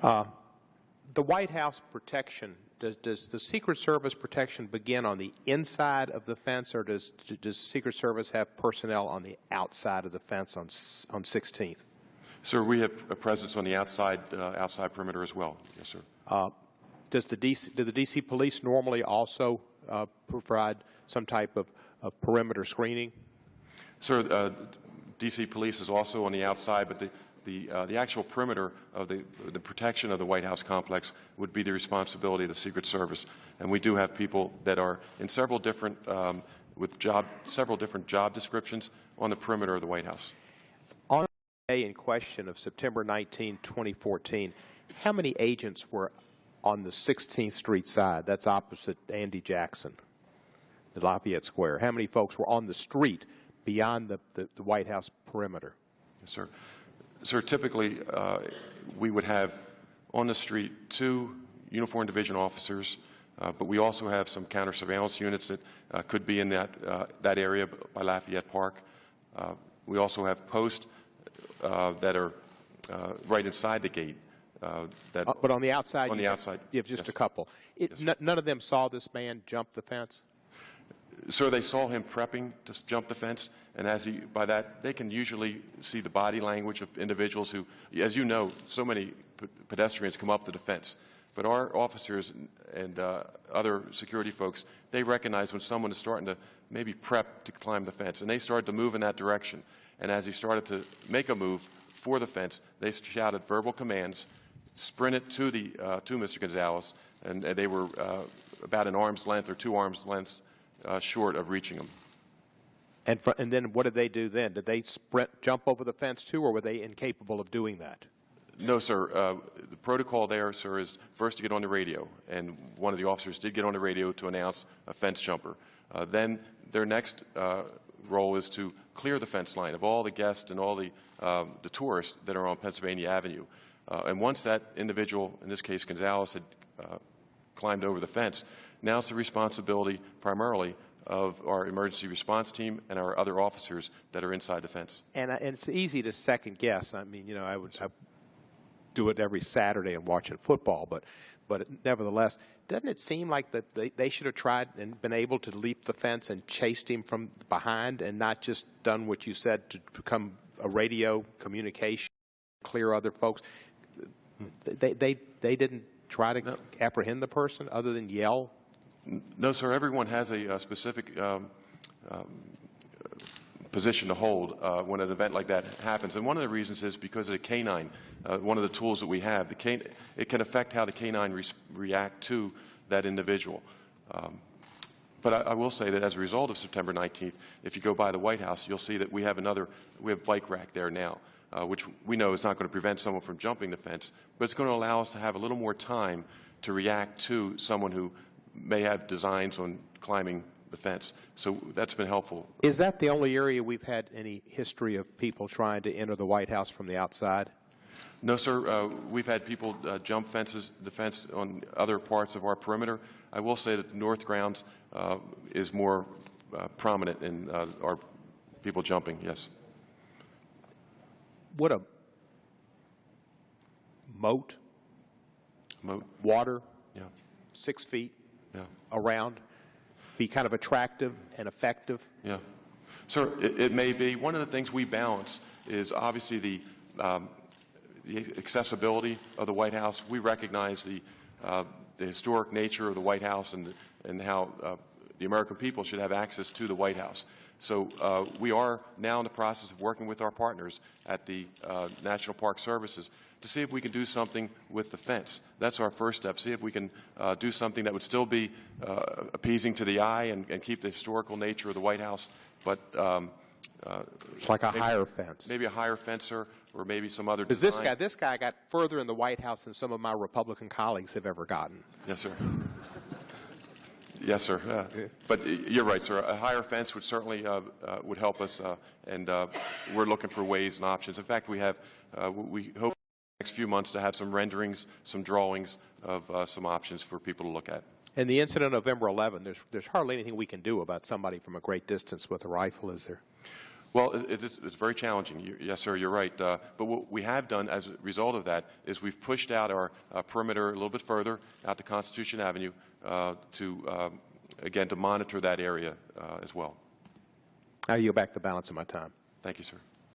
Uh, the White House protection, does the Secret Service protection begin on the inside of the fence, or does Secret Service have personnel on the outside of the fence on 16th? Sir, we have a presence on the outside perimeter as well. Yes, sir. Do the D.C. police normally also provide some type of perimeter screening? Sir, D.C. police is also on the outside, but the actual perimeter of the protection of the White House complex would be the responsibility of the Secret Service. And we do have people that are in several different job descriptions on the perimeter of the White House. On the day in question of September 19, 2014, how many agents were on the 16th Street side? That's opposite Andy Jackson, the Lafayette Square. How many folks were on the street beyond the White House perimeter? Yes, sir. Sir, typically we would have on the street 2 uniformed division officers, but we also have some counter surveillance units that could be in that area by Lafayette Park. We also have posts that are right inside the gate. But on the outside? On the outside. You have just yes. a couple. Yes. None of them saw this man jump the fence? Sir, they saw him prepping to jump the fence, and by that, they can usually see the body language of individuals who, as you know, so many pedestrians come up to the fence. But our officers and other security folks, they recognize when someone is starting to maybe prep to climb the fence, and they started to move in that direction. And as he started to make a move for the fence, they shouted verbal commands, sprinted to Mr. Gonzalez, and they were about an arm's length or 2 arms lengths short of reaching him. And then what did they do then? Did they jump over the fence too, or were they incapable of doing that? No, sir. The protocol there, sir, is first to get on the radio, and one of the officers did get on the radio to announce a fence jumper. Then their next role is to clear the fence line of all the guests and all the tourists that are on Pennsylvania Avenue. And once that individual, in this case Gonzalez, had climbed over the fence, now it's the responsibility primarily of our emergency response team and our other officers that are inside the fence. And it's easy to second guess. I mean, I do it every Saturday and watching football, but nevertheless, doesn't it seem like that they should have tried and been able to leap the fence and chased him from behind, and not just done what you said to become a radio communication, clear other folks? They didn't try to apprehend the person other than yell? No, sir. Everyone has a specific position to hold when an event like that happens. And one of the reasons is because of the canine, one of the tools that we have. It can affect how the canine react to that individual. But I will say that as a result of September 19th, if you go by the White House, you'll see that we have bike rack there now, which we know is not going to prevent someone from jumping the fence, but it's going to allow us to have a little more time to react to someone who may have designs on climbing the fence. So that's been helpful. Is that the only area we've had any history of people trying to enter the White House from the outside? No, sir. We've had people jump the fence on other parts of our perimeter. I will say that the north grounds is more prominent in our people jumping, yes. Would a moat, water, 6 feet around, be kind of attractive and effective? Yeah. Sir, it may be. One of the things we balance is obviously the accessibility of the White House. We recognize the historic nature of the White House and how the American people should have access to the White House. So we are now in the process of working with our partners at the National Park Services to see if we can do something with the fence. That's our first step. See if we can do something that would still be appeasing to the eye and keep the historical nature of the White House, but it's like a higher fence. Maybe a higher fencer, or maybe some other design. Because this guy got further in the White House than some of my Republican colleagues have ever gotten. Yes, sir. Yes, sir. But you're right, sir. A higher fence would certainly would help us, and we're looking for ways and options. In fact, we hope in the next few months to have some renderings, some drawings of some options for people to look at. And the incident of November 11, there's hardly anything we can do about somebody from a great distance with a rifle, is there? Well, it's very challenging. Yes, sir, you're right. But what we have done as a result of that is we've pushed out our perimeter a little bit further out to Constitution Avenue again, to monitor that area as well. I yield back the balance of my time. Thank you, sir.